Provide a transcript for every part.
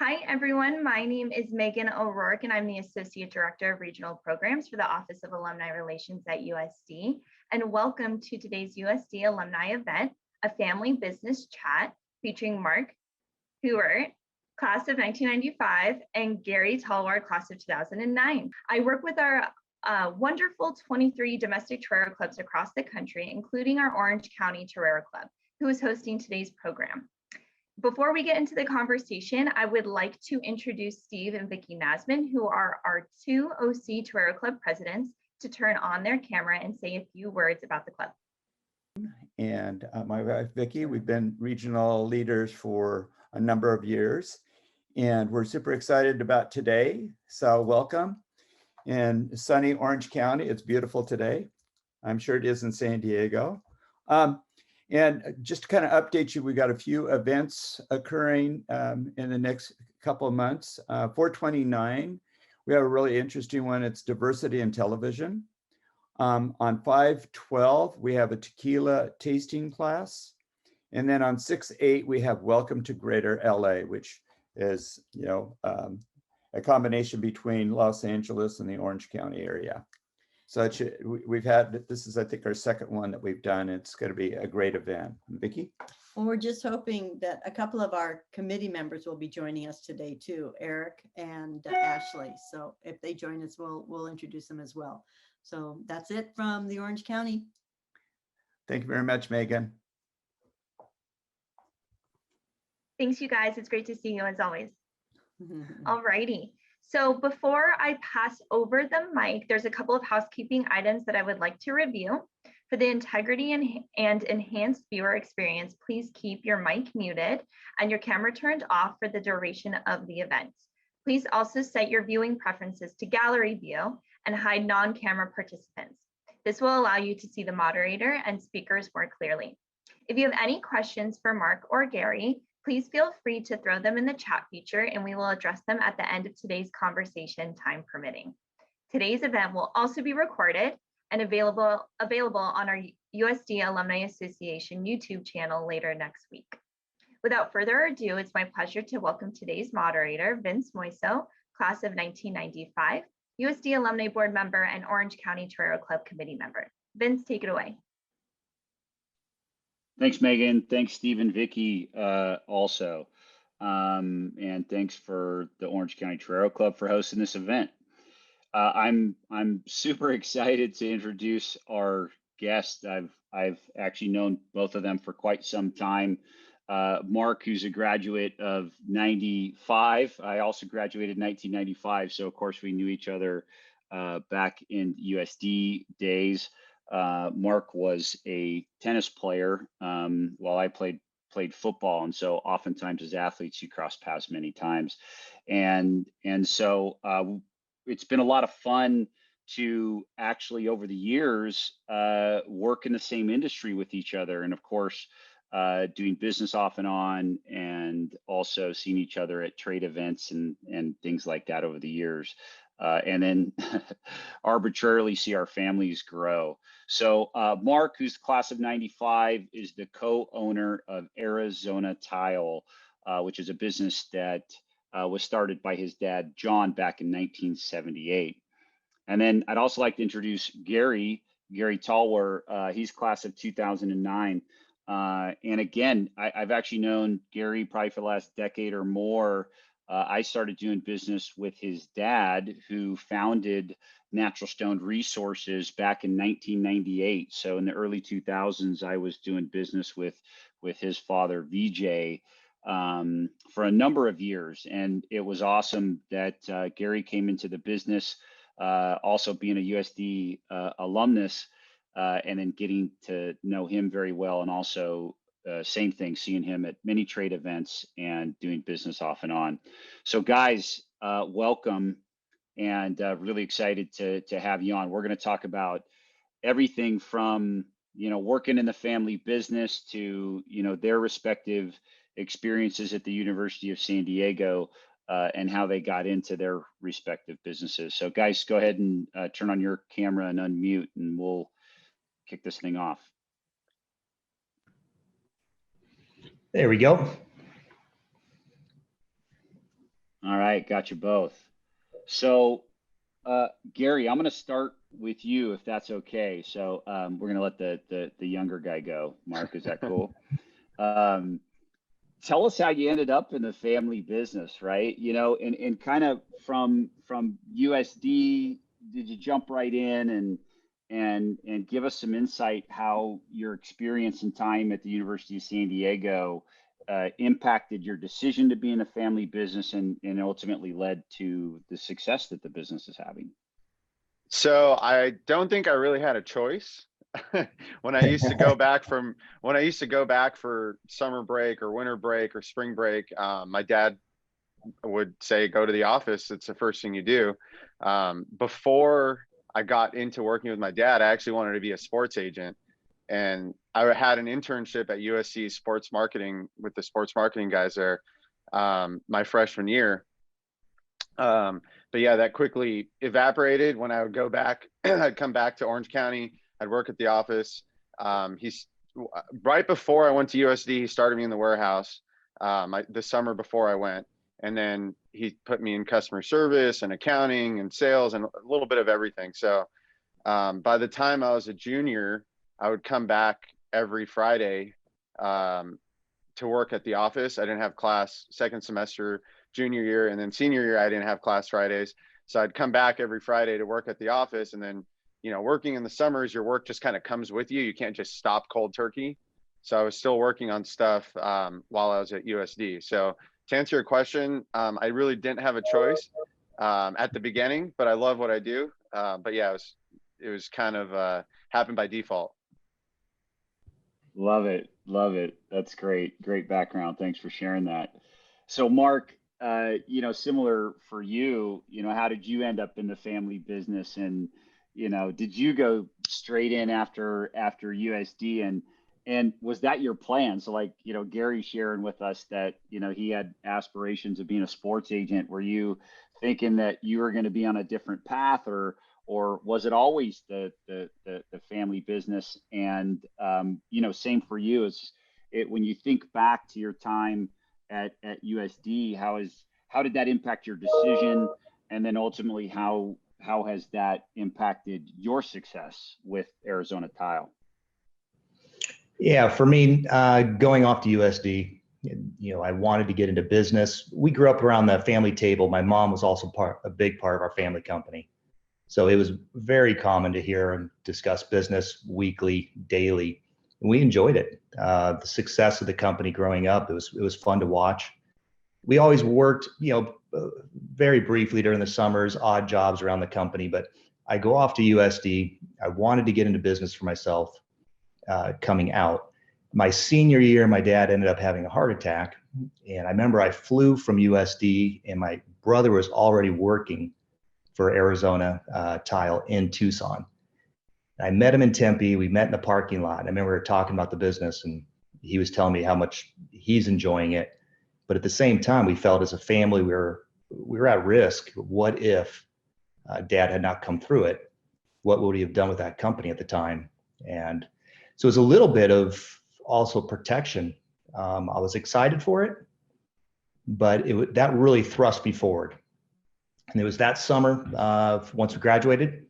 Hi, everyone. My name is Megan O'Rourke, and I'm the Associate Director of Regional Programs for the Office of Alumni Relations at USD. And welcome to today's USD Alumni event, a family business chat featuring Mark Huarte, class of 1995, and Gary Talwar, class of 2009. I work with our wonderful 23 domestic Torero clubs across the country, including our Orange County Torero Club, who is hosting today's program. Before we get into the conversation, I would like to introduce Steve and Vicki Nasman, who are our two OC Torero Club presidents, to turn on their camera and say a few words about the club. And my wife, Vicki, we've been regional leaders for a number of years, and we're super excited about today. So welcome. In sunny Orange County, it's beautiful today. I'm sure it is in San Diego. And just to kind of update you, we got a few events occurring in the next couple of months. 4/29, we have a really interesting one. It's diversity in television. On 5/12, we have a tequila tasting class. And then on 6/8, we have Welcome to Greater LA, which is, a combination between Los Angeles and the Orange County area. So we've had, this is, I think, our second one that we've done. It's going to be a great event. Vicki? Well, we're just hoping that a couple of our committee members will be joining us today too, Eric and Ashley. So if they join us, we'll introduce them as well. So that's it from the Orange County. Thank you very much, Megan. Thanks, you guys. It's great to see you as always. All righty. So before I pass over the mic, there's a couple of housekeeping items that I would like to review. For the integrity and enhanced viewer experience, please keep your mic muted and your camera turned off for the duration of the event. Please also set your viewing preferences to gallery view and hide non-camera participants. This will allow you to see the moderator and speakers more clearly. If you have any questions for Mark or Gary, please feel free to throw them in the chat feature and we will address them at the end of today's conversation, time permitting. Today's event will also be recorded and available on our USD Alumni Association YouTube channel later next week. Without further ado, it's my pleasure to welcome today's moderator, Vince Moiso, class of 1995, USD Alumni Board member and Orange County Torero Club committee member. Vince, take it away. Thanks, Megan. Thanks, Steve and Vicki, also. And thanks for the Orange County Torero Club for hosting this event. I'm super excited to introduce our guests. I've actually known both of them for quite some time. Mark, who's a graduate of 95. I also graduated in 1995. So of course we knew each other back in USD days. Mark was a tennis player while I played football, and so oftentimes as athletes you cross paths many times, and so it's been a lot of fun to actually over the years work in the same industry with each other, and of course doing business off and on, and also seeing each other at trade events and things like that over the years. And then arbitrarily see our families grow. So Mark, who's the class of 95, is the co-owner of Arizona Tile, which is a business that was started by his dad, John, back in 1978. And then I'd also like to introduce Gary Talwar. He's class of 2009. And again, I've actually known Gary probably for the last decade or more. I started doing business with his dad, who founded Natural Stone Resources back in 1998. So in the early 2000s, I was doing business with his father, VJ, for a number of years. And it was awesome that Gary came into the business, also being a USD alumnus, and then getting to know him very well, and also same thing, seeing him at many trade events and doing business off and on. So guys, welcome, and really excited to have you on. We're going to talk about everything from, working in the family business to, their respective experiences at the University of San Diego, and how they got into their respective businesses. So guys, go ahead and turn on your camera and unmute, and we'll kick this thing off. There we go. right, got you both. So, Gary, I'm going to start with you if that's okay. So we're going to let the younger guy go. Mark, is that cool? Tell us how you ended up in the family business, right? You know, and kind of from USD, did you jump right in and give us some insight how your experience and time at the University of San Diego impacted your decision to be in a family business and ultimately led to the success that the business is having? So I don't think I really had a choice. When I used to go back for summer break or winter break or spring break, my dad would say, go to the office. It's the first thing you do. Before I got into working with my dad, I actually wanted to be a sports agent. And I had an internship at USC sports marketing with the sports marketing guys there my freshman year. But yeah, that quickly evaporated when I would go back. I'd come back to Orange County. I'd work at the office. He's right before I went to USD, he started me in the warehouse the summer before I went. And then he put me in customer service and accounting and sales and a little bit of everything. So by the time I was a junior, I would come back every Friday to work at the office. I didn't have class second semester, junior year, and then senior year, I didn't have class Fridays. So I'd come back every Friday to work at the office. And then, you know, working in the summers, your work just kind of comes with you. You can't just stop cold turkey. So I was still working on stuff while I was at USD. So to answer your question, I really didn't have a choice at the beginning, but I love what I do. But yeah, it was kind of happened by default. Love it. Love it. That's great. Great background. Thanks for sharing that. So Mark, you know, similar for you, you know, how did you end up in the family business? And, you know, did you go straight in after USD and was that your plan? So like, you know, Gary sharing with us that, you know, he had aspirations of being a sports agent. Were you thinking that you were going to be on a different path or was it always the family business? And, you know, same for you is it, when you think back to your time at USD, how did that impact your decision? And then ultimately, how has that impacted your success with Arizona Tile? Yeah, for me, going off to USD, you know, I wanted to get into business. We grew up around the family table. My mom was also a big part of our family company. So it was very common to hear and discuss business weekly, daily. And we enjoyed it. The success of the company growing up, it was fun to watch. We always worked, you know, very briefly during the summers, odd jobs around the company, but I go off to USD. I wanted to get into business for myself coming out. My senior year, my dad ended up having a heart attack. And I remember I flew from USD and my brother was already working for Arizona Tile in Tucson. I met him in Tempe. We met in the parking lot. I remember we were talking about the business and he was telling me how much he's enjoying it. But at the same time, we felt as a family, we were at risk. What if dad had not come through it? What would he have done with that company at the time? And so it was a little bit of also protection. I was excited for it, but that really thrust me forward. And it was that summer, once we graduated,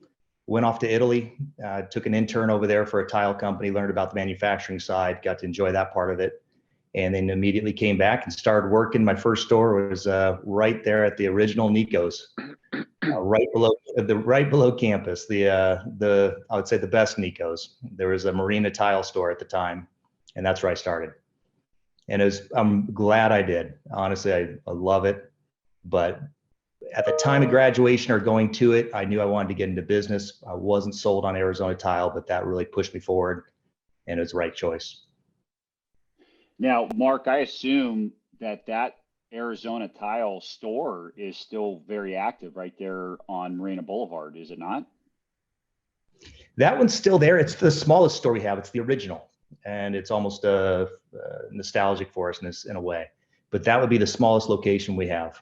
went off to Italy, took an intern over there for a tile company, learned about the manufacturing side, got to enjoy that part of it. And then immediately came back and started working. My first store was right there at the original Nico's, right below campus. I would say the best Nico's. There was a Marina Tile store at the time, and that's where I started. And I'm glad I did. Honestly, I love it. But at the time of graduation or going to it, I knew I wanted to get into business. I wasn't sold on Arizona Tile, but that really pushed me forward, and it was the right choice. Now, Mark, I assume that Arizona Tile store is still very active right there on Marina Boulevard, is it not? That one's still there. It's the smallest store we have. It's the original, and it's almost nostalgic for us in a way. But that would be the smallest location we have.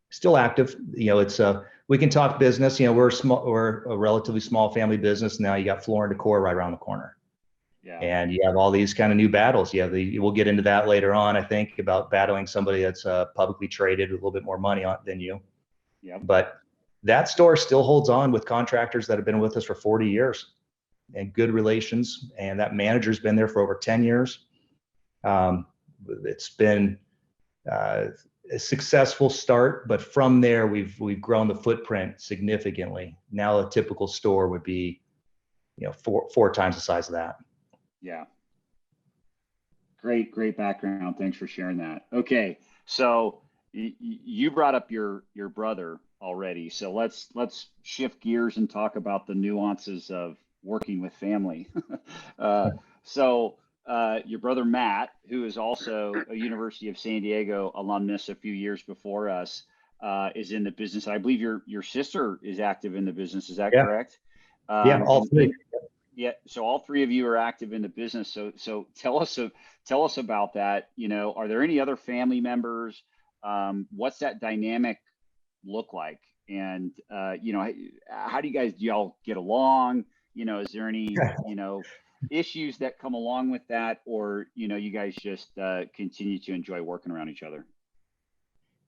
Still active. You know, we can talk business. You know, we're a relatively small family business now. You got Floor and Decor right around the corner. Yeah. And you have all these kind of new battles. You have we'll get into that later on, I think, about battling somebody that's publicly traded with a little bit more money than you. Yep. But that store still holds on with contractors that have been with us for 40 years and good relations. And that manager's been there for over 10 years. It's been a successful start, but from there we've grown the footprint significantly. Now a typical store would be, four times the size of that. Yeah. Great background. Thanks for sharing that. Okay. So you brought up your brother already. So let's shift gears and talk about the nuances of working with family. Your brother Matt, who is also a University of San Diego alumnus a few years before us, is in the business. I believe your sister is active in the business. Is that correct? Yeah, all three. Yeah, so all three of you are active in the business. So tell us about that. Are there any other family members? What's that dynamic look like? And how do y'all get along? Is there any issues that come along with that, or you guys just continue to enjoy working around each other?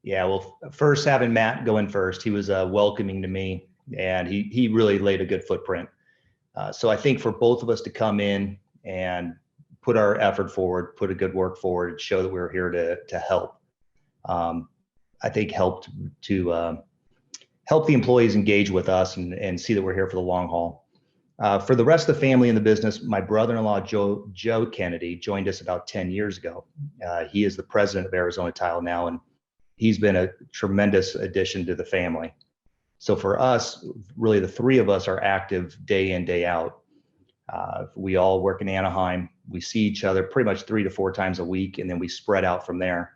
Yeah, well, first having Matt go in first, he was welcoming to me, and he really laid a good footprint. So I think for both of us to come in and put our effort forward, put a good work forward, show that we were here to help, I think helped to help the employees engage with us and see that we're here for the long haul. For the rest of the family in the business, my brother-in-law, Joe Kennedy, joined us about 10 years ago. He is the president of Arizona Tile now, and he's been a tremendous addition to the family. So for us, really the three of us are active day in, day out. We all work in Anaheim. We see each other pretty much 3 to 4 times a week, and then we spread out from there.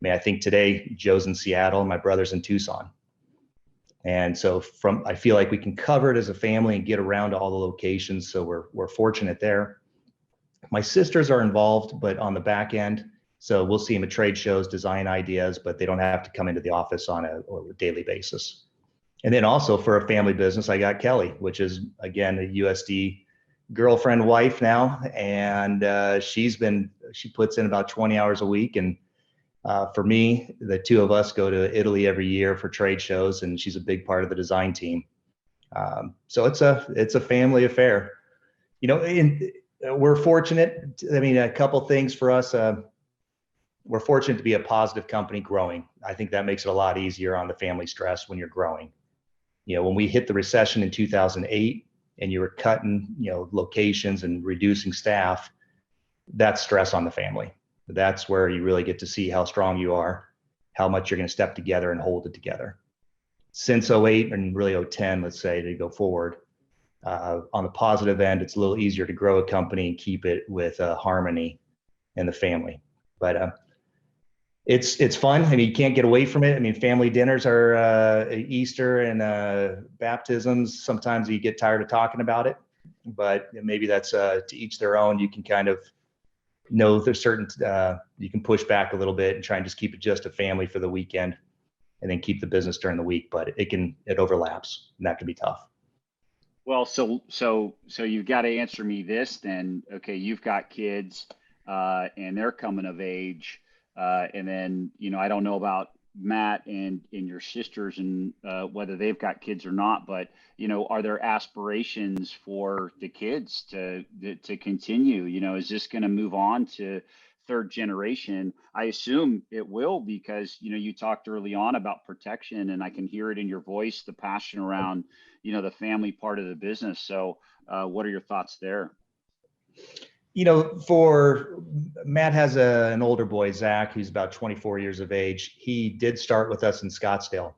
I think today Joe's in Seattle, my brother's in Tucson. And so I feel like we can cover it as a family and get around to all the locations. So we're fortunate there. My sisters are involved, but on the back end. So we'll see them at trade shows, design ideas, but they don't have to come into the office on a daily basis. And then also for a family business, I got Kelly, which is, again, a USD girlfriend, wife now. And she puts in about 20 hours a week. And for me, the two of us go to Italy every year for trade shows, and she's a big part of the design team. So it's a family affair. And we're fortunate. A couple things for us. We're fortunate to be a positive company growing. I think that makes it a lot easier on the family stress when you're growing. When we hit the recession in 2008 and you were cutting, locations and reducing staff, that's stress on the family. That's where you really get to see how strong you are, how much you're going to step together and hold it together. Since 08 and really 010, let's say, to go forward, on the positive end, it's a little easier to grow a company and keep it with harmony in the family. But it's fun. You can't get away from it. Family dinners are Easter and baptisms. Sometimes you get tired of talking about it, but maybe that's to each their own. You can kind of know there's certain, you can push back a little bit and try and just keep it just a family for the weekend and then keep the business during the week, but it overlaps, and that can be tough. Well, so you've got to answer me this then. Okay, you've got kids and they're coming of age. And then, I don't know about Matt and your sisters and whether they've got kids or not, but, are there aspirations for the kids to continue? Is this going to move on to third generation? I assume it will, because, you talked early on about protection, and I can hear it in your voice, the passion around, the family part of the business. So what are your thoughts there? For Matt has an older boy, Zach, who's about 24 years of age. He did start with us in Scottsdale.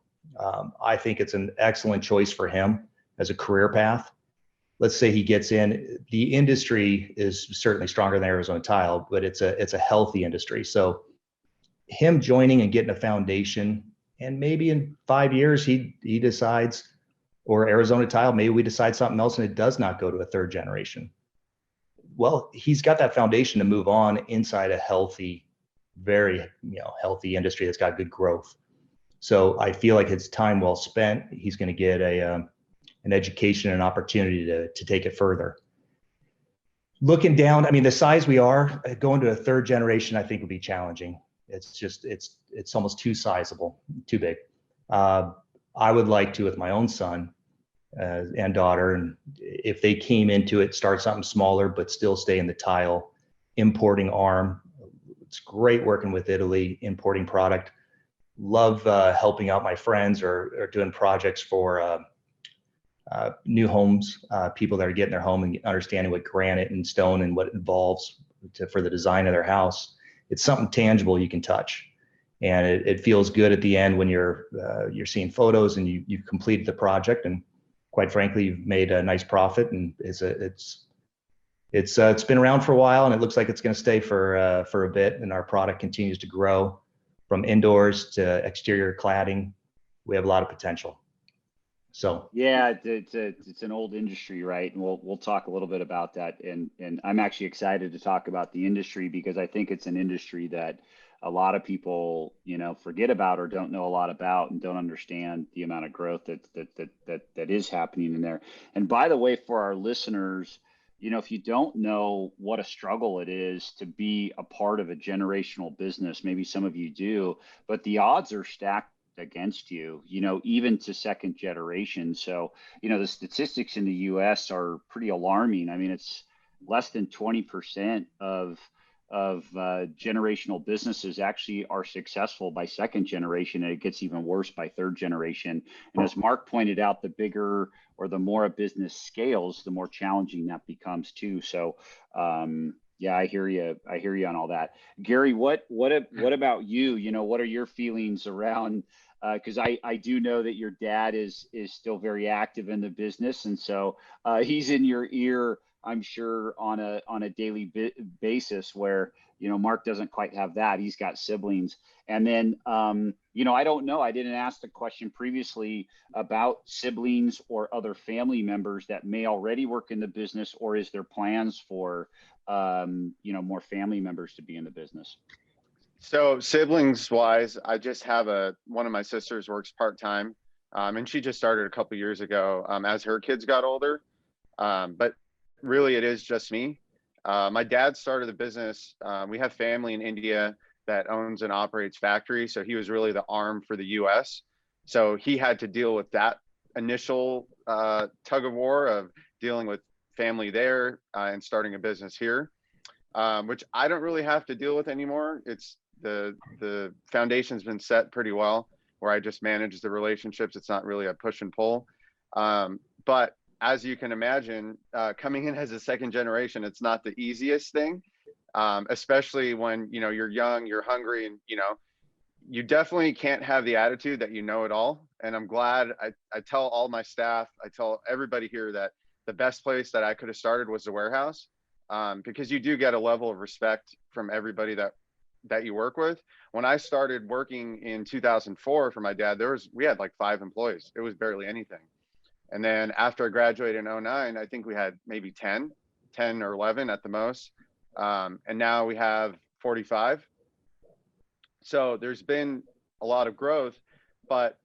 I think it's an excellent choice for him as a career path. Let's say he gets in. The industry is certainly stronger than Arizona Tile, but it's a healthy industry. So him joining and getting a foundation, and maybe in 5 years he decides, or Arizona Tile, maybe we decide something else and it does not go to a third generation. Well, he's got that foundation to move on inside a healthy, very healthy industry that's got good growth. So I feel like it's time well spent. He's going to get an education and opportunity to take it further. Looking down, I mean, the size we are, going to a third generation, I think would be challenging. It's almost too sizable, too big. I would like to, with my own son and daughter, and if they came into it, start something smaller, but still stay in the tile, importing arm. It's great working with Italy, importing product. Love helping out my friends or doing projects for new homes, people that are getting their home and understanding what granite and stone and what it involves for the design of their house. It's something tangible you can touch, and it feels good at the end when you're seeing photos and you've completed the project, and quite frankly, you've made a nice profit, and it's been around for a while, and it looks like it's going to stay for a bit, and our product continues to grow from indoors to exterior cladding. We have a lot of potential. So yeah, it's an old industry, right? And we'll talk a little bit about that. And I'm actually excited to talk about the industry because I think it's an industry that a lot of people, forget about or don't know a lot about and don't understand the amount of growth that is happening in there. And by the way, for our listeners, if you don't know what a struggle it is to be a part of a generational business, maybe some of you do, but the odds are stacked against you, even to second generation. So, the statistics in the US are pretty alarming. I mean, it's less than 20% of generational businesses actually are successful by second generation, and it gets even worse by third generation. And as Mark pointed out, the bigger or the more a business scales, the more challenging that becomes too. So, yeah, I hear you. I hear you on all that. Gary, what about you? What are your feelings around? Because I do know that your dad is still very active in the business, and so he's in your ear, I'm sure, on a daily basis. Where Mark doesn't quite have that. He's got siblings, and then I don't know. I didn't ask the question previously about siblings or other family members that may already work in the business, or is there plans for more family members to be in the business? So siblings wise, I just have one of my sisters works part-time, and she just started a couple years ago as her kids got older. But really it is just me. My dad started the business. We have family in India that owns and operates factories. So he was really the arm for the US. So he had to deal with that initial tug of war of dealing with family there and starting a business here, which I don't really have to deal with anymore. It's the foundation's been set pretty well where I just manage the relationships. It's not really a push and pull. But as you can imagine, coming in as a second generation, it's not the easiest thing, especially when, you're young, you're hungry, and, you definitely can't have the attitude that you know it all. And I'm glad I tell all my staff, I tell everybody here that the best place that I could have started was the warehouse, because you do get a level of respect from everybody that you work with. When I started working in 2004 for my dad, we had like 5 employees. It was barely anything. And then after I graduated in 2009, I think we had maybe 10 or 11 at the most. And now we have 45. So there's been a lot of growth, but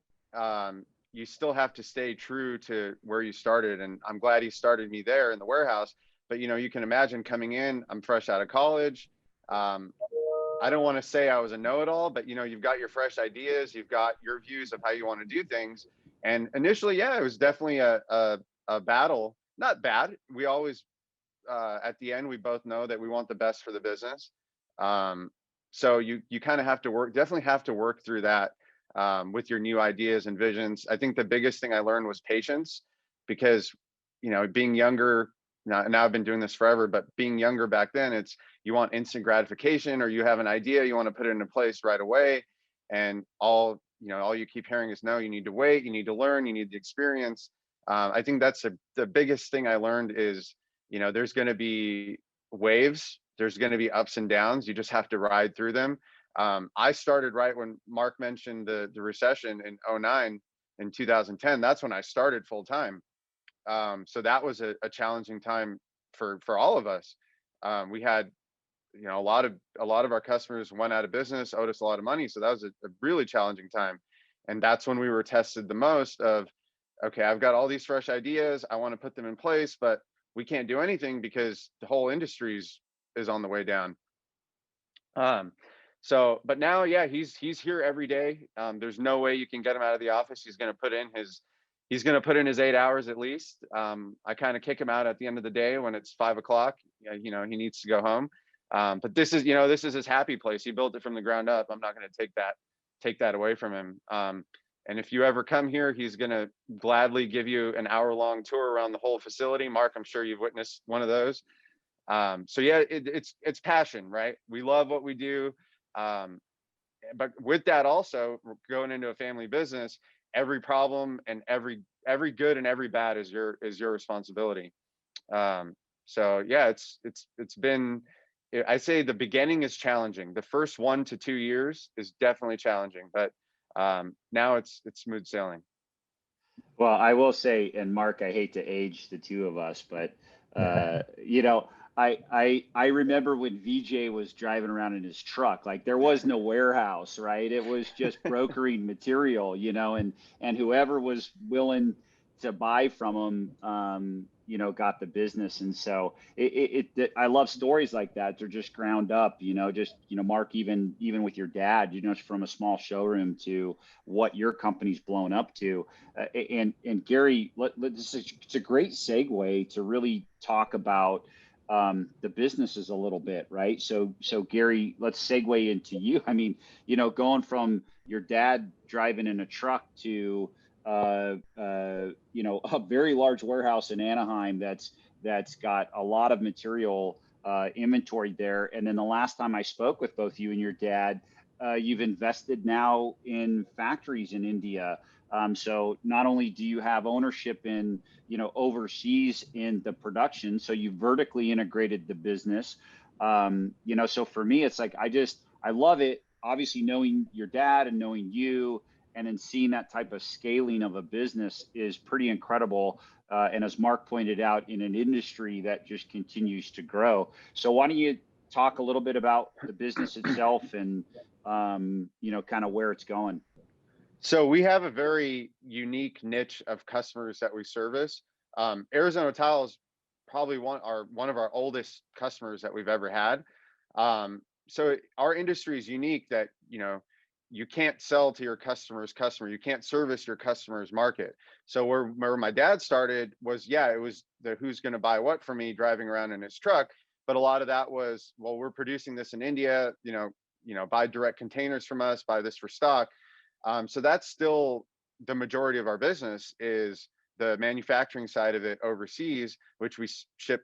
you still have to stay true to where you started. And I'm glad he started me there in the warehouse. But, you can imagine coming in, I'm fresh out of college. I don't want to say I was a know-it-all, but you've got your fresh ideas, you've got your views of how you want to do things. And initially, yeah, it was definitely a battle. Not bad. We always, at the end, we both know that we want the best for the business. So you kind of definitely have to work through that with your new ideas and visions. I think the biggest thing I learned was patience, because, being younger, now I've been doing this forever, but being younger back then, you want instant gratification, or you have an idea, you want to put it into place right away. And all you keep hearing is, no, you need to wait, you need to learn, you need the experience. I think that's the biggest thing I learned is, there's going to be waves, there's going to be ups and downs. You just have to ride through them. I started right when Mark mentioned the recession in 2009 and 2010. That's when I started full time. So that was a challenging time for all of us. We had, a lot of our customers went out of business, owed us a lot of money. So that was a really challenging time. And that's when we were tested the most of, okay, I've got all these fresh ideas, I want to put them in place, but we can't do anything because the whole industry is on the way down. So, but now, yeah, he's here every day. There's no way you can get him out of the office. He's going to put in his 8 hours at least. I kind of kick him out at the end of the day when it's 5 o'clock. You know, he needs to go home. But this is, this is his happy place. He built it from the ground up. I'm not going to take that away from him. And if you ever come here, he's going to gladly give you an hour-long tour around the whole facility. Mark, I'm sure you've witnessed one of those. So yeah, it's passion, right? We love what we do. But with that also, going into a family business, every problem and every good and every bad is your responsibility. So yeah, it's been, I say the beginning is challenging. The first 1 to 2 years is definitely challenging, but now it's smooth sailing. Well, I will say, and Mark, I hate to age the two of us, but you know, I remember when VJ was driving around in his truck, like there was no warehouse, right? It was just brokering material, you know, and whoever was willing to buy from him, you know, got the business. And so I love stories like that. They're just ground up, you know, just, you know, Mark, even with your dad, you know, from a small showroom to what your company's blown up to. And Gary, it's a great segue to really talk about the businesses a little bit, right? So Gary, let's segue into you. I mean, you know, going from your dad driving in a truck to you know, a very large warehouse in Anaheim that's got a lot of material inventory there. And then the last time I spoke with both you and your dad, you've invested now in factories in India. So not only do you have ownership in, you know, overseas in the production, so you vertically integrated the business. You know, so for me, it's like, I love it. Obviously knowing your dad and knowing you, and then seeing that type of scaling of a business is pretty incredible. And as Mark pointed out, in an industry that just continues to grow. So why don't you talk a little bit about the business itself and, you know, kind of where it's going? So we have a very unique niche of customers that we service. Arizona Tile is probably one of our oldest customers that we've ever had. So our industry is unique that, you know, you can't sell to your customer's customer. You can't service your customer's market. So where my dad started was, yeah, it was the who's going to buy what for me driving around in his truck. But a lot of that was, well, we're producing this in India, you know, buy direct containers from us, buy this for stock. So that's still the majority of our business is the manufacturing side of it overseas, which we ship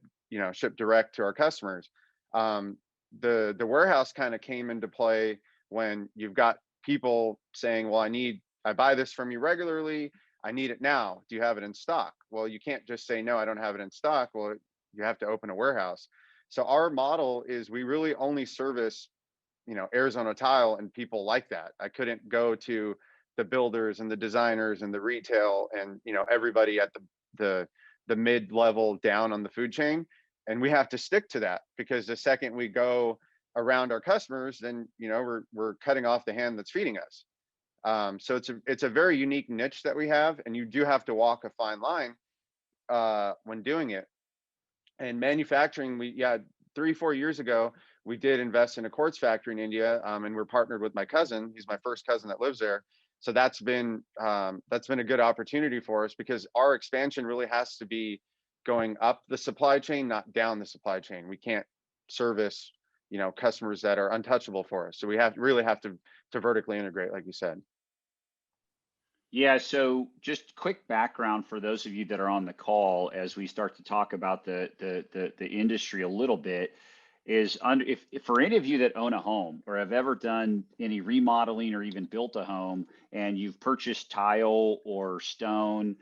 direct to our customers. The warehouse kind of came into play when you've got people saying, well, I buy this from you regularly. I need it now. Do you have it in stock? Well, you can't just say, no, I don't have it in stock. Well, you have to open a warehouse. So our model is we really only service, you know, Arizona Tile and people like that. I couldn't go to the builders and the designers and the retail and, you know, everybody at the mid-level down on the food chain. And we have to stick to that, because the second we go around our customers, then, you know, we're cutting off the hand that's feeding us. So it's a very unique niche that we have, and you do have to walk a fine line when doing it. And manufacturing, 3-4 years ago, we did invest in a quartz factory in India, and we're partnered with my cousin. He's my first cousin that lives there. So that's been a good opportunity for us, because our expansion really has to be going up the supply chain, not down the supply chain. We can't service, you know, customers that are untouchable for us. So we really have to vertically integrate, like you said. Yeah, so just quick background for those of you that are on the call as we start to talk about the industry a little bit is if for any of you that own a home or have ever done any remodeling or even built a home and you've purchased tile or stone,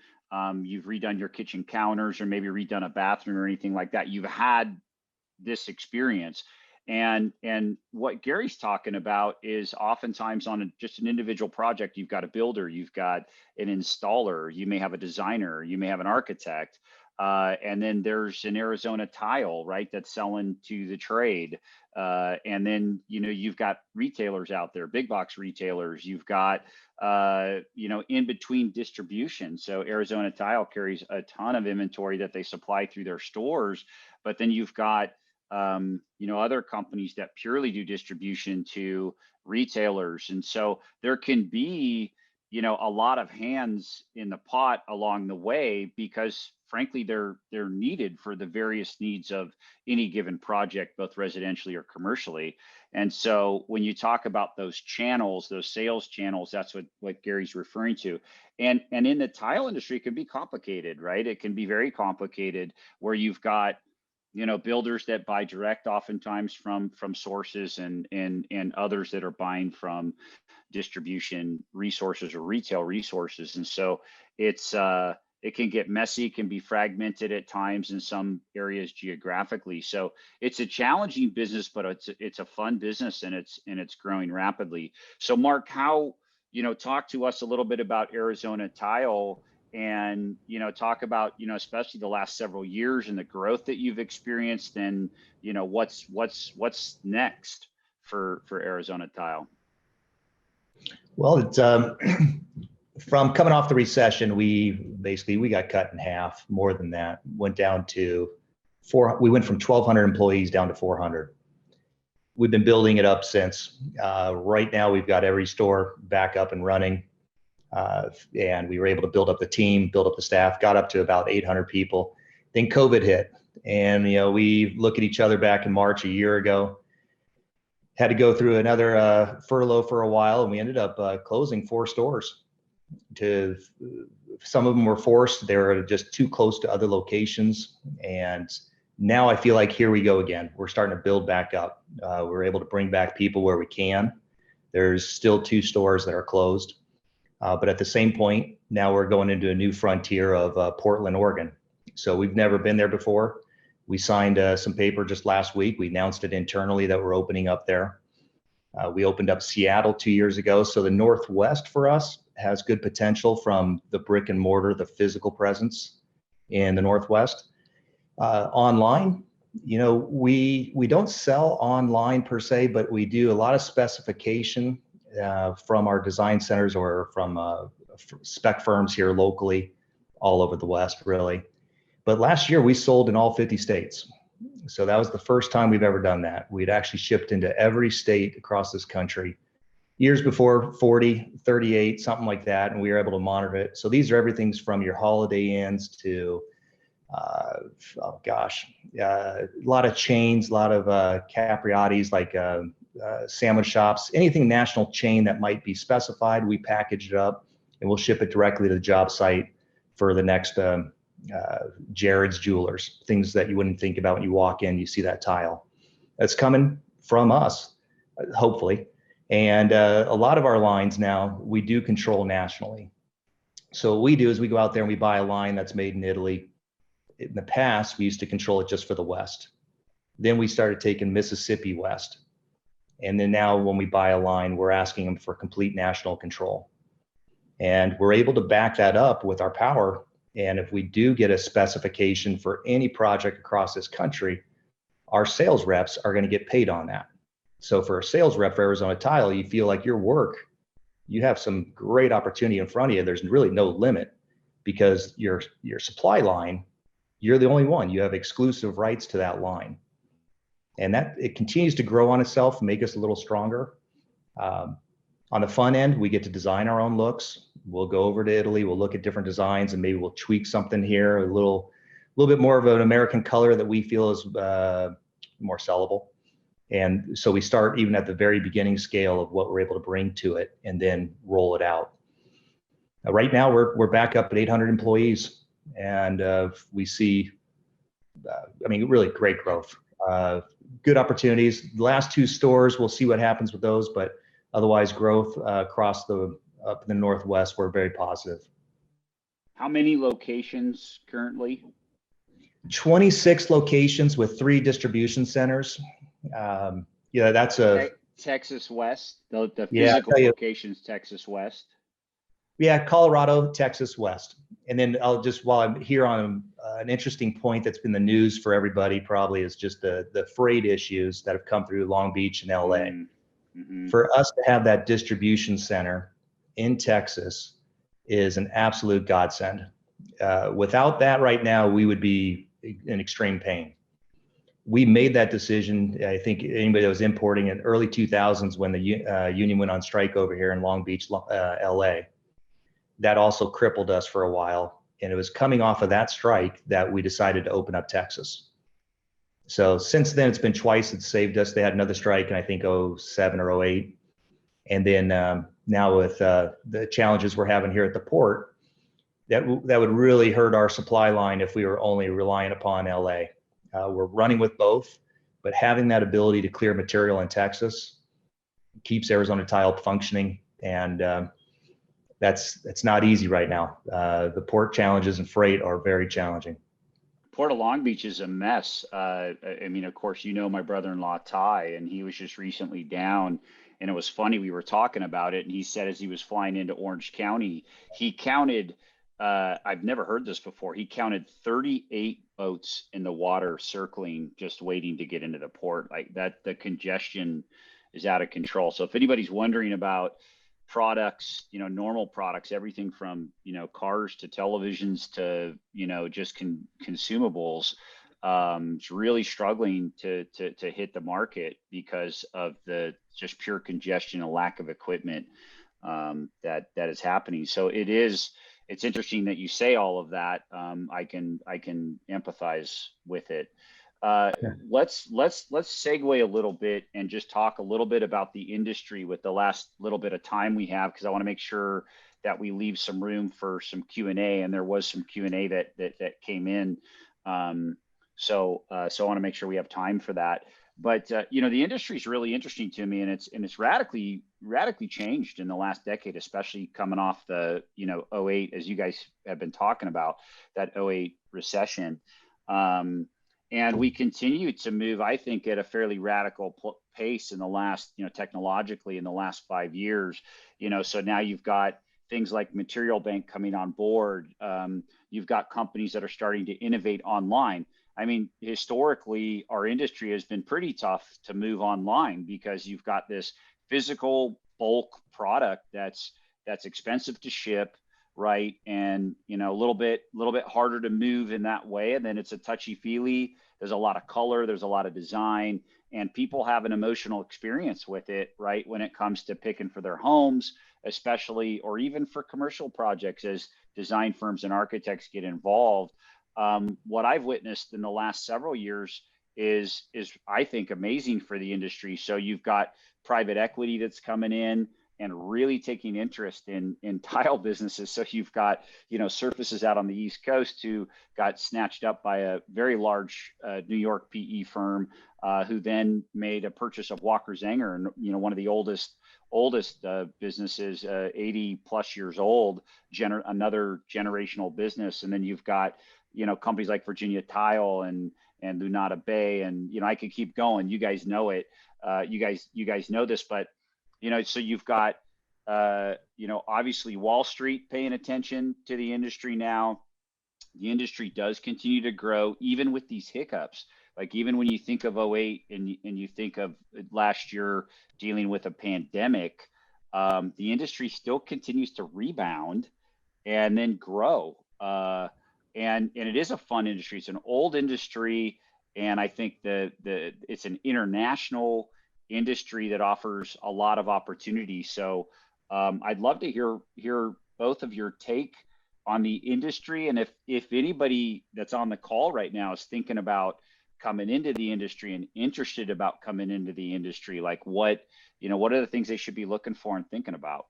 you've redone your kitchen counters or maybe redone a bathroom or anything like that, you've had this experience. And what Gary's talking about is oftentimes on just an individual project, you've got a builder, you've got an installer, you may have a designer, you may have an architect. And then there's an Arizona Tile, right, that's selling to the trade. And then, you know, you've got retailers out there, big box retailers. You've got, you know, in between distribution. So Arizona Tile carries a ton of inventory that they supply through their stores. But then you've got, you know, other companies that purely do distribution to retailers. And so there can be, you know, a lot of hands in the pot along the way, because frankly, they're needed for the various needs of any given project, both residentially or commercially. And so when you talk about those channels, those sales channels, that's what Gary's referring to. And in the tile industry, it can be complicated, right? It can be very complicated, where you've got, you know, builders that buy direct oftentimes from sources, and others that are buying from distribution resources or retail resources. And so it's it can get messy, can be fragmented at times in some areas geographically. So it's a challenging business, but it's a fun business, and it's growing rapidly. So Mark, how, you know, talk to us a little bit about Arizona Tile, and, you know, talk about, you know, especially the last several years and the growth that you've experienced, and, you know, what's next for Arizona Tile. Well, it's from coming off the recession, we got cut in half, more than that, went down to we went from 1,200 employees down to 400. We've been building it up since. Right now, we've got every store back up and running. And we were able to build up the team, build up the staff, got up to about 800 people. Then COVID hit, and, you know, we look at each other back in March a year ago, had to go through another furlough for a while, and we ended up closing 4 stores. Some of them were forced; they were just too close to other locations. And now I feel like here we go again. We're starting to build back up. We're able to bring back people where we can. There's still 2 stores that are closed. But at the same point, now we're going into a new frontier of Portland, Oregon. So we've never been there before. We signed some paper just last week. We announced it internally that we're opening up there. We opened up Seattle 2 years ago. So the Northwest for us has good potential from the brick and mortar, the physical presence in the Northwest. Online, you know, we don't sell online per se, but we do a lot of specification from our design centers or from spec firms here locally, all over the West, really. But last year we sold in all 50 states. So that was the first time we've ever done that. We'd actually shipped into every state across this country. Years before, 40, 38, something like that, and we were able to monitor it. So these are everythings from your Holiday Inns to, a lot of chains, a lot of Capriottis, like sandwich shops, anything national chain that might be specified, we package it up and we'll ship it directly to the job site for the next Jared's Jewelers, things that you wouldn't think about when you walk in, you see that tile. That's coming from us, hopefully. And a lot of our lines now, we do control nationally. So what we do is we go out there and we buy a line that's made in Italy. In the past, we used to control it just for the West. Then we started taking Mississippi West. And then now when we buy a line, we're asking them for complete national control. And we're able to back that up with our power. And if we do get a specification for any project across this country, our sales reps are going to get paid on that. So for a sales rep for Arizona Tile, you feel like your work, you have some great opportunity in front of you. There's really no limit, because your supply line, you're the only one. You have exclusive rights to that line. And that it continues to grow on itself and make us a little stronger. On the front end, we get to design our own looks. We'll go over to Italy, we'll look at different designs, and maybe we'll tweak something here, a little bit more of an American color that we feel is more sellable. And so we start even at the very beginning scale of what we're able to bring to it and then roll it out. Right now, we're back up at 800 employees, and we see, really great growth. Good opportunities. The last 2 stores, we'll see what happens with those, but otherwise growth across up in the Northwest, we're very positive. How many locations currently? 26 locations with 3 distribution centers. That's a Texas West, the physical locations, Texas West. Yeah, Colorado, Texas, West. And then I'll just, while I'm here on an interesting point that's been the news for everybody probably is just the freight issues that have come through Long Beach and LA. Mm-hmm. For us to have that distribution center in Texas is an absolute godsend. Without that right now, we would be in extreme pain. We made that decision. I think anybody that was importing in early 2000s when the union went on strike over here in Long Beach, LA, that also crippled us for a while. And it was coming off of that strike that we decided to open up Texas. So since then, it's been twice it's saved us. They had another strike in, I think, 07 or 08. And then now with the challenges we're having here at the port, that would really hurt our supply line if we were only relying upon LA. We're running with both, but having that ability to clear material in Texas keeps Arizona Tile functioning. And that's not easy right now. The port challenges and freight are very challenging. Port of Long Beach is a mess. I mean, of course, you know my brother-in-law Ty, and he was just recently down, and it was funny. We were talking about it, and he said as he was flying into Orange County, he counted. I've never heard this before. He counted 38 boats in the water circling, just waiting to get into the port. Like that, the congestion is out of control. So if anybody's wondering about products, normal products, everything from, cars to televisions to, just consumables, it's really struggling to hit the market because of the just pure congestion and lack of equipment that is happening. So it's interesting that you say all of that. I can empathize with it. Let's segue a little bit and just talk a little bit about the industry with the last little bit of time we have, because I want to make sure that we leave some room for some Q&A, and there was some Q&A that came in. So I want to make sure we have time for that. But the industry is really interesting to me, and it's radically changed in the last decade, especially coming off the 08, as you guys have been talking about, that 08 recession. And we continue to move, I think, at a fairly radical pace in the last, technologically in the last 5 years. So now you've got things like Material Bank coming on board. You've got companies that are starting to innovate online. I mean, historically, our industry has been pretty tough to move online because you've got this physical bulk product that's expensive to ship, right? And a little bit harder to move in that way. And then it's a touchy-feely. There's a lot of color, there's a lot of design, and people have an emotional experience with it, right? When it comes to picking for their homes, especially, or even for commercial projects as design firms and architects get involved. What I've witnessed in the last several years is I think amazing for the industry. So you've got private equity that's coming in and really taking interest in tile businesses. So you've got, Surfaces out on the East Coast who got snatched up by a very large New York PE firm who then made a purchase of Walker Zanger, and one of the oldest businesses, 80 plus years old, another generational business. And then you've got, companies like Virginia Tile and Lunata Bay, and I could keep going. You guys know it. You guys know this, but so you've got, obviously Wall Street paying attention to the industry now. The industry does continue to grow, even with these hiccups. Like even when you think of 08 and you think of last year dealing with a pandemic, the industry still continues to rebound and then grow. And it is a fun industry. It's an old industry. And I think it's an international industry that offers a lot of opportunity. So I'd love to hear both of your take on the industry. And if anybody that's on the call right now is thinking about coming into the industry and interested about coming into the industry, like what are the things they should be looking for and thinking about?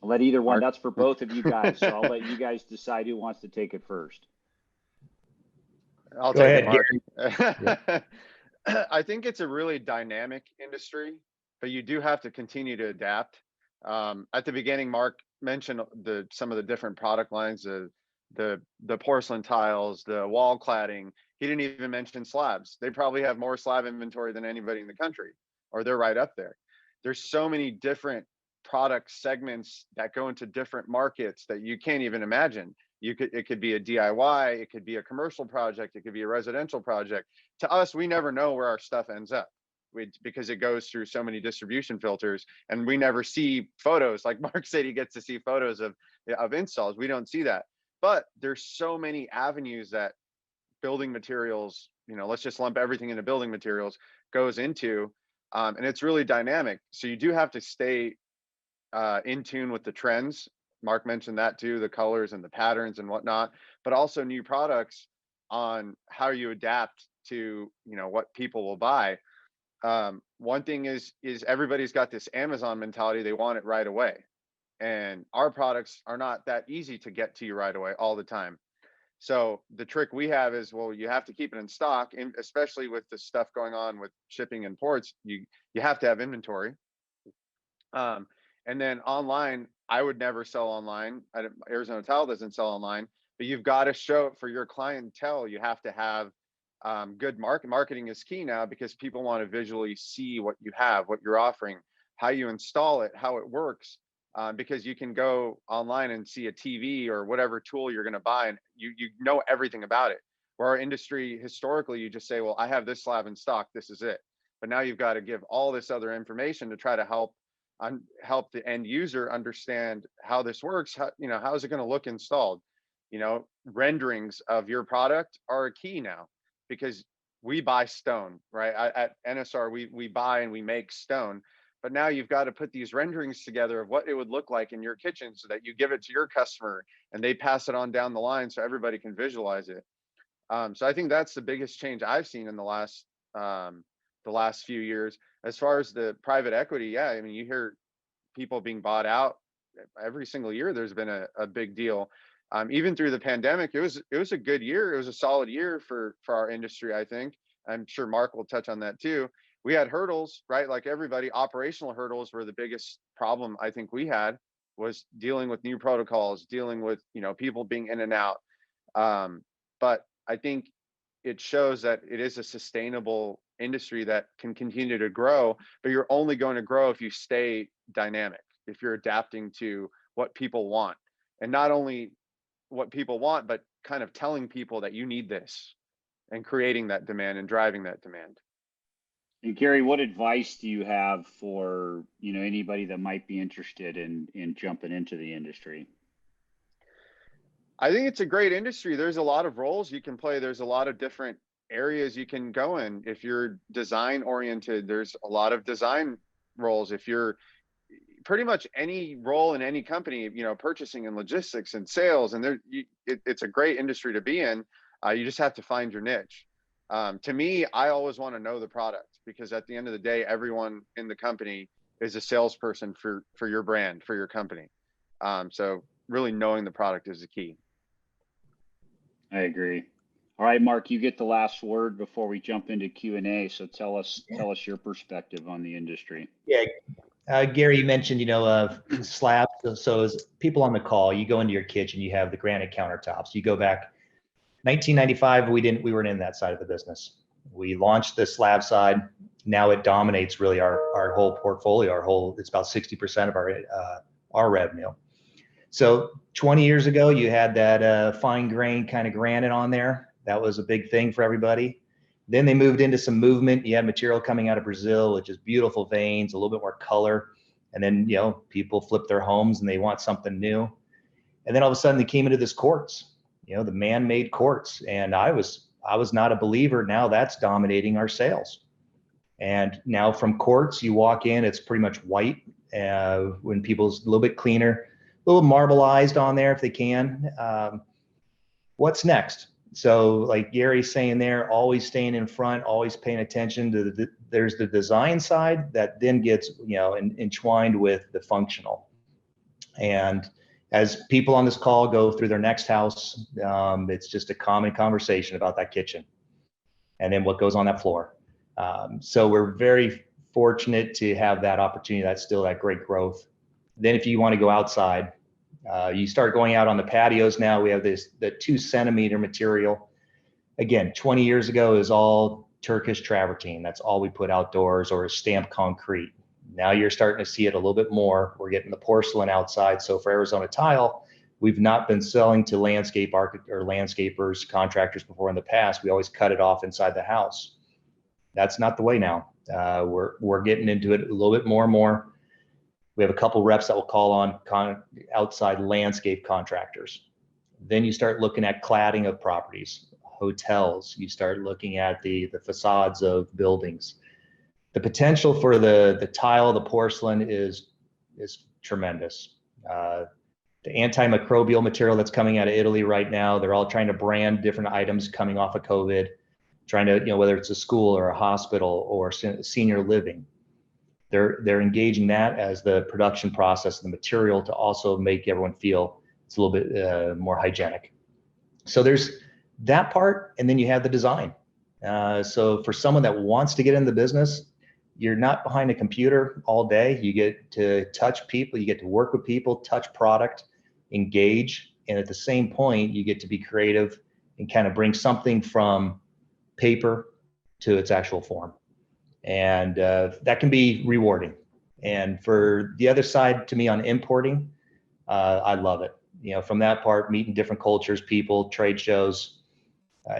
I'll let either one. That's for both of you guys. So I'll let you guys decide who wants to take it first. I'll take it, Mark. I think it's a really dynamic industry, but you do have to continue to adapt. At the beginning, Mark mentioned some of the different product lines, the porcelain tiles, the wall cladding. He didn't even mention slabs. They probably have more slab inventory than anybody in the country, or they're right up there. there's so many different product segments that go into different markets that you can't even imagine. It could be a DIY, it could be a commercial project, it could be a residential project. To us, we never know where our stuff ends up because it goes through so many distribution filters, and we never see photos. Like Mark said, he gets to see photos of installs. We don't see that. But there's so many avenues that building materials, let's just lump everything into building materials, goes into, and it's really dynamic. So you do have to stay in tune with the trends. Mark mentioned that too, the colors and the patterns and whatnot, but also new products on how you adapt to, what people will buy. One thing is everybody's got this Amazon mentality. They want it right away. And our products are not that easy to get to you right away all the time. So the trick we have is, well, you have to keep it in stock, and especially with the stuff going on with shipping and ports, you have to have inventory. And then online, I would never sell online. Arizona Tile doesn't sell online, but you've got to show it for your clientele. You have to have good marketing is key now, because people want to visually see what you have, what you're offering, how you install it, how it works. Because you can go online and see a TV or whatever tool you're going to buy, and you know everything about it. Where our industry, historically, you just say, well, I have this slab in stock, this is it. But now you've got to give all this other information to try to help the end user understand how this works. How is it going to look installed? Renderings of your product are a key now, because we buy stone, right? At NSR, we buy and we make stone. But now you've got to put these renderings together of what it would look like in your kitchen, so that you give it to your customer and they pass it on down the line so everybody can visualize it. So I think that's the biggest change I've seen in the last few years. As far as the private equity, yeah, I mean, you hear people being bought out every single year. There's been a big deal. Even through the pandemic, it was a good year. It was a solid year for our industry, I think. I'm sure Mark will touch on that too. We had hurdles, right? Like everybody, operational hurdles were the biggest problem I think we had, was dealing with new protocols, dealing with, people being in and out. But I think it shows that it is a sustainable industry that can continue to grow, but you're only going to grow if you stay dynamic, if you're adapting to what people want, and not only what people want, but kind of telling people that you need this, and creating that demand and driving that demand. And Gary, what advice do you have for, anybody that might be interested in jumping into the industry? I think it's a great industry. There's a lot of roles you can play. There's a lot of different areas you can go in. If you're design oriented, there's a lot of design roles. If you're pretty much any role in any company, purchasing and logistics and sales, and it's a great industry to be in. You just have to find your niche. To me, I always want to know the product, because at the end of the day, everyone in the company is a salesperson for your brand, for your company. So really knowing the product is the key. I agree. All right, Mark, you get the last word before we jump into Q&A. So tell us your perspective on the industry. Yeah, Gary, you mentioned, slabs. So as people on the call, you go into your kitchen, you have the granite countertops. You go back 1995, we weren't in that side of the business. We launched the slab side. Now it dominates really our whole portfolio. It's about 60% of our revenue. So 20 years ago, you had that fine grain kind of granite on there. That was a big thing for everybody. Then they moved into some movement. You had material coming out of Brazil, which is beautiful veins, a little bit more color. And then, people flip their homes and they want something new. And then all of a sudden they came into this quartz, the man-made quartz. And I was not a believer. Now that's dominating our sales. And now from quartz, you walk in, it's pretty much white. When people's a little bit cleaner, a little marbleized on there if they can. What's next? So like Gary's saying there, always staying in front, always paying attention to there's the design side that then gets, entwined with the functional. And as people on this call go through their next house, it's just a common conversation about that kitchen and then what goes on that floor. So we're very fortunate to have that opportunity. That's still that great growth. Then if you want to go outside, you start going out on the patios now. We have the 2 centimeter material. Again, 20 years ago is all Turkish travertine. That's all we put outdoors, or stamped concrete. Now you're starting to see it a little bit more. We're getting the porcelain outside. So for Arizona Tile, we've not been selling to landscape architects or landscapers, contractors before in the past. We always cut it off inside the house. That's not the way now. We're getting into it a little bit more and more. We have a couple reps that will call on outside landscape contractors. Then you start looking at cladding of properties, hotels. You start looking at the facades of buildings. The potential for the tile, the porcelain is tremendous. The antimicrobial material that's coming out of Italy right now, they're all trying to brand different items coming off of COVID, trying to, whether it's a school or a hospital or senior living. They're engaging that as the production process, the material to also make everyone feel it's a little bit more hygienic. So there's that part, and then you have the design. So for someone that wants to get in the business, you're not behind a computer all day. You get to touch people, you get to work with people, touch product, engage, and at the same point, you get to be creative and kind of bring something from paper to its actual form. And that can be rewarding. And for the other side, to me, on importing, I love it. From that part, meeting different cultures, people, trade shows,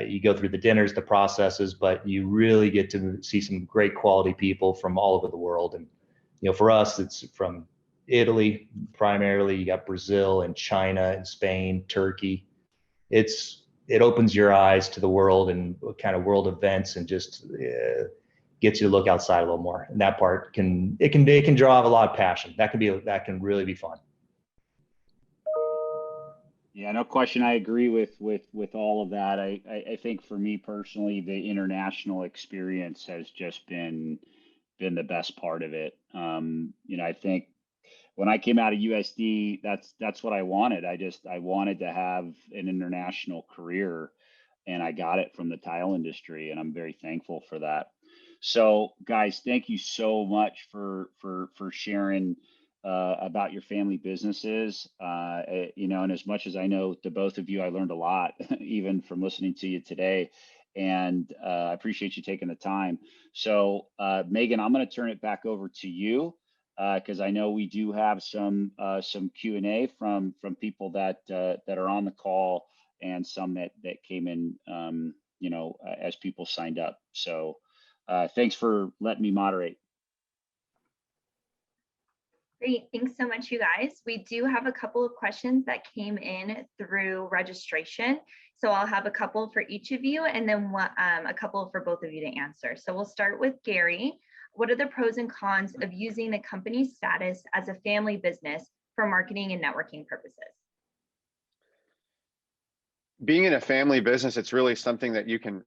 you go through the dinners, the processes, but you really get to see some great quality people from all over the world. And, for us, it's from Italy, primarily. You got Brazil and China and Spain, Turkey. It opens your eyes to the world and kind of world events, and just gets you to look outside a little more. And that part can draw a lot of passion. That can really be fun. Yeah, no question. I agree with all of that. I think for me personally, the international experience has just been the best part of it. I think when I came out of USD, that's what I wanted. I wanted to have an international career, and I got it from the tile industry, and I'm very thankful for that. So guys, thank you so much for sharing about your family businesses. And as much as I know the both of you, I learned a lot, even from listening to you today. And I appreciate you taking the time. So Megan, I'm going to turn it back over to you, because I know we do have some Q&A from people that are on the call, and some that came in, as people signed up. So thanks for letting me moderate. Great, thanks so much, you guys. We do have a couple of questions that came in through registration. So I'll have a couple for each of you, and then a couple for both of you to answer. So we'll start with Gary. What are the pros and cons of using the company's status as a family business for marketing and networking purposes? Being in a family business, it's really something that you can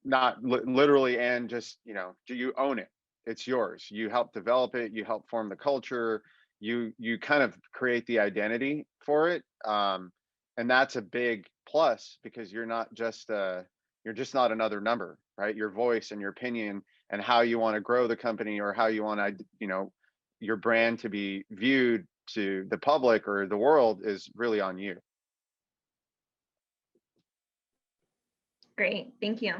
not literally, and just, do you own it? It's yours. You help develop it. You help form the culture. You kind of create the identity for it. And that's a big plus, because you're just not another number, right? Your voice and your opinion and how you want to grow the company, or how you want to, your brand to be viewed to the public or the world, is really on you. Great, thank you.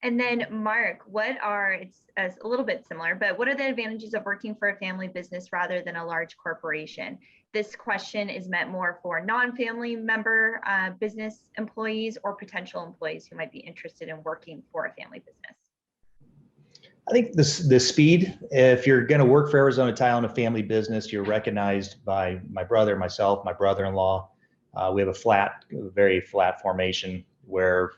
And then Mark, it's a little bit similar, but what are the advantages of working for a family business rather than a large corporation? This question is meant more for non-family member business employees or potential employees who might be interested in working for a family business. I think the speed, if you're going to work for Arizona Tile in a family business, you're recognized by my brother, myself, my brother-in-law. We have a very flat formation where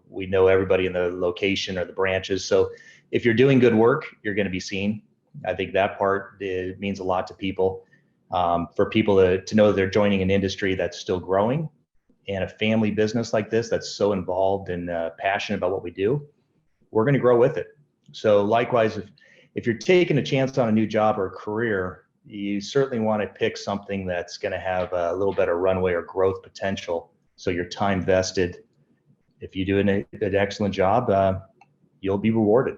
we know everybody in the location or the branches. So if you're doing good work, you're going to be seen. I think that part means a lot to people. For people to know they're joining an industry that's still growing, and a family business like this that's so involved and passionate about what we do, we're going to grow with it. So likewise, if you're taking a chance on a new job or a career, you certainly want to pick something that's going to have a little better runway or growth potential. So your time vested. If you do an excellent job, you'll be rewarded.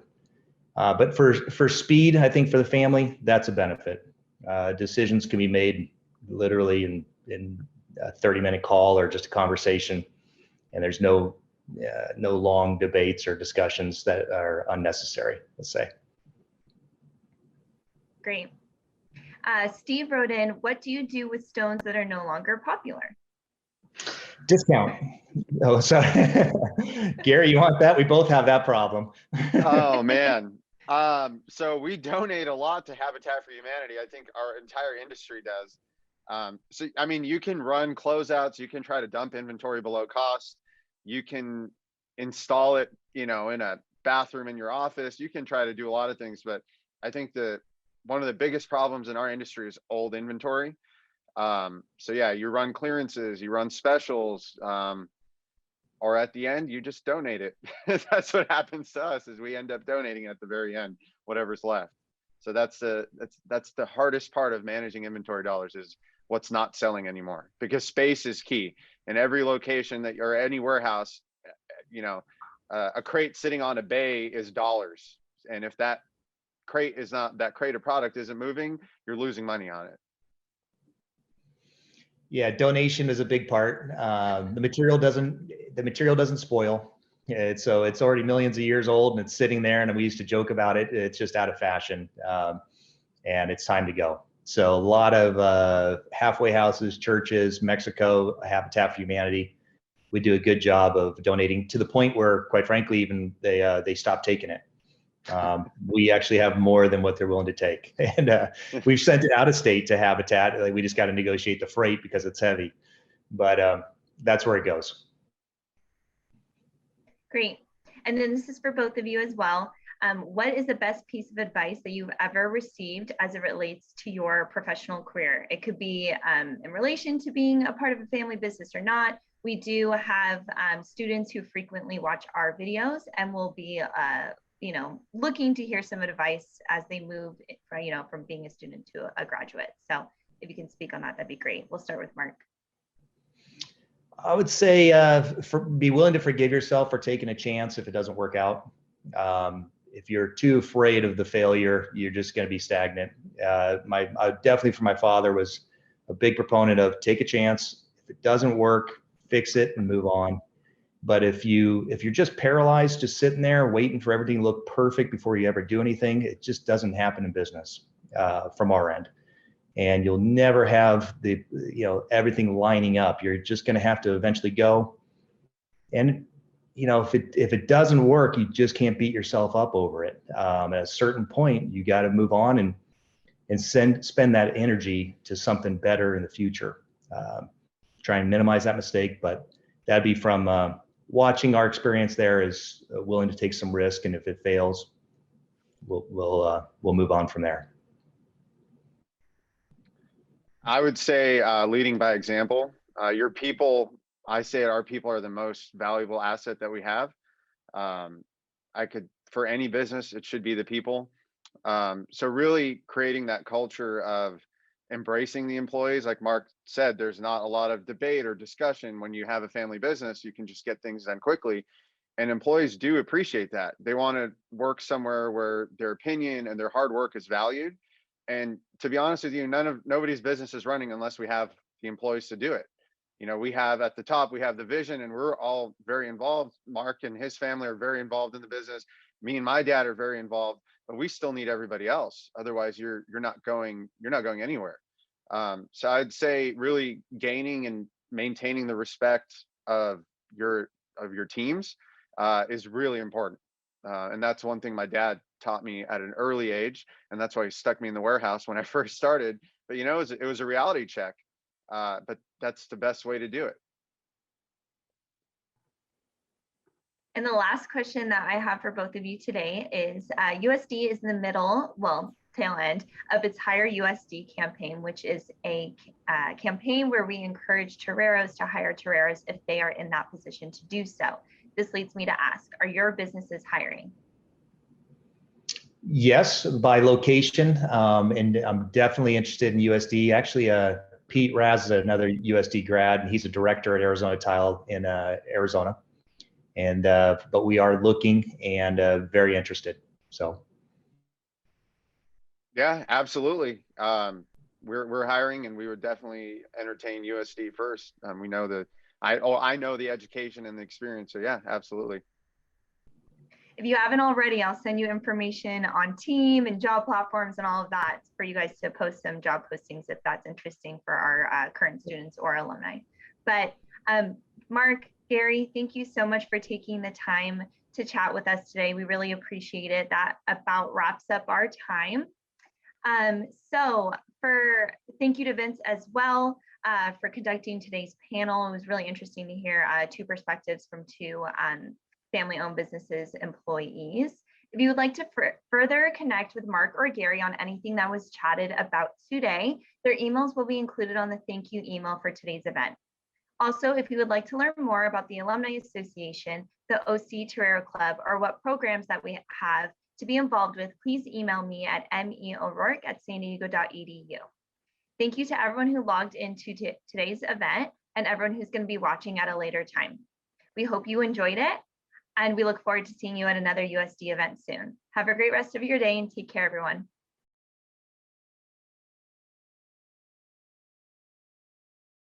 But for speed, I think for the family, that's a benefit. Decisions can be made literally in a 30-minute call or just a conversation, and there's no long debates or discussions that are unnecessary, let's say. Great. Steve wrote in, what do you do with stones that are no longer popular? Discount. Oh, sorry. Gary, you want that? We both have that problem. Oh man. So we donate a lot to Habitat for Humanity. I think our entire industry does. So I mean, you can run closeouts, you can try to dump inventory below cost, you can install it, in a bathroom in your office, you can try to do a lot of things, but I think one of the biggest problems in our industry is old inventory. So yeah, you run clearances, you run specials, or at the end, you just donate it. That's what happens to us, is we end up donating at the very end, whatever's left. So that's the hardest part of managing inventory dollars, is what's not selling anymore, because space is key. In every location or any warehouse, a crate sitting on a bay is dollars. And if that crate of product isn't moving, you're losing money on it. Yeah, donation is a big part. The material doesn't spoil. So it's already millions of years old and it's sitting there, and we used to joke about it. It's just out of fashion, and it's time to go. So a lot of halfway houses, churches, Mexico, Habitat for Humanity, we do a good job of donating, to the point where, quite frankly, even they stopped taking it. We actually have more than what they're willing to take. And we've sent it out of state to Habitat. Like, we just got to negotiate the freight because it's heavy, but that's where it goes. Great. And then this is for both of you as well. What is the best piece of advice that you've ever received as it relates to your professional career? It could be in relation to being a part of a family business or not. We do have students who frequently watch our videos, and will be looking to hear some advice as they move from being a student to a graduate. So if you can speak on that, that'd be great. We'll start with Mark. I would say be willing to forgive yourself for taking a chance if it doesn't work out. If you're too afraid of the failure, you're just going to be stagnant. Definitely, for my father, was a big proponent of take a chance. If it doesn't work, fix it and move on. But if you're just paralyzed, just sitting there waiting for everything to look perfect before you ever do anything, it just doesn't happen in business from our end. And you'll never have everything lining up. You're just going to have to eventually go. And if it doesn't work, you just can't beat yourself up over it. At a certain point, you got to move on and spend that energy to something better in the future. Try and minimize that mistake, but that'd be from watching our experience there, is willing to take some risk, and if it fails, we'll move on from there. I would say leading by example. Your people, I say our people are the most valuable asset that we have. For any business, it should be the people. So really creating that culture of embracing the employees. Like Mark said, there's not a lot of debate or discussion. When you have a family business, you can just get things done quickly. And employees do appreciate that. They want to work somewhere where their opinion and their hard work is valued. And to be honest with you, nobody's business is running unless we have the employees to do it. We have at the top, we have the vision, and we're all very involved. Mark and his family are very involved in the business. Me and my dad are very involved, but we still need everybody else. Otherwise, you're not going anywhere. So I'd say really gaining and maintaining the respect of your teams is really important. And that's one thing my dad taught me at an early age, and that's why he stuck me in the warehouse when I first started. But it was a reality check. But that's the best way to do it. And the last question that I have for both of you today is USD is in the tail end of its Hire USD campaign, which is a campaign where we encourage toreros to hire toreros if they are in that position to do so. This leads me to ask, are your businesses hiring? Yes, by location, and I'm definitely interested in USD. Actually, Pete Raz is another USD grad, and he's a director at Arizona Tile in Arizona. And but we are looking and very interested. So. Yeah, absolutely. We're hiring, and we would definitely entertain USD first. We know I know the education and the experience. So yeah, absolutely. If you haven't already, I'll send you information on team and job platforms and all of that for you guys to post some job postings if that's interesting for our current students or alumni. But Mark, Gary, thank you so much for taking the time to chat with us today. We really appreciate it. That about wraps up our time. So thank you to Vince as well for conducting today's panel. It was really interesting to hear two perspectives from two family-owned businesses employees. If you would like to further connect with Mark or Gary on anything that was chatted about today, their emails will be included on the thank you email for today's event. Also, if you would like to learn more about the Alumni Association, the OC Torero Club, or what programs that we have to be involved with, please email me at meo'rourke@sandiego.edu. Thank you to everyone who logged into today's event and everyone who's going to be watching at a later time. We hope you enjoyed it, and we look forward to seeing you at another USD event soon. Have a great rest of your day and take care, everyone.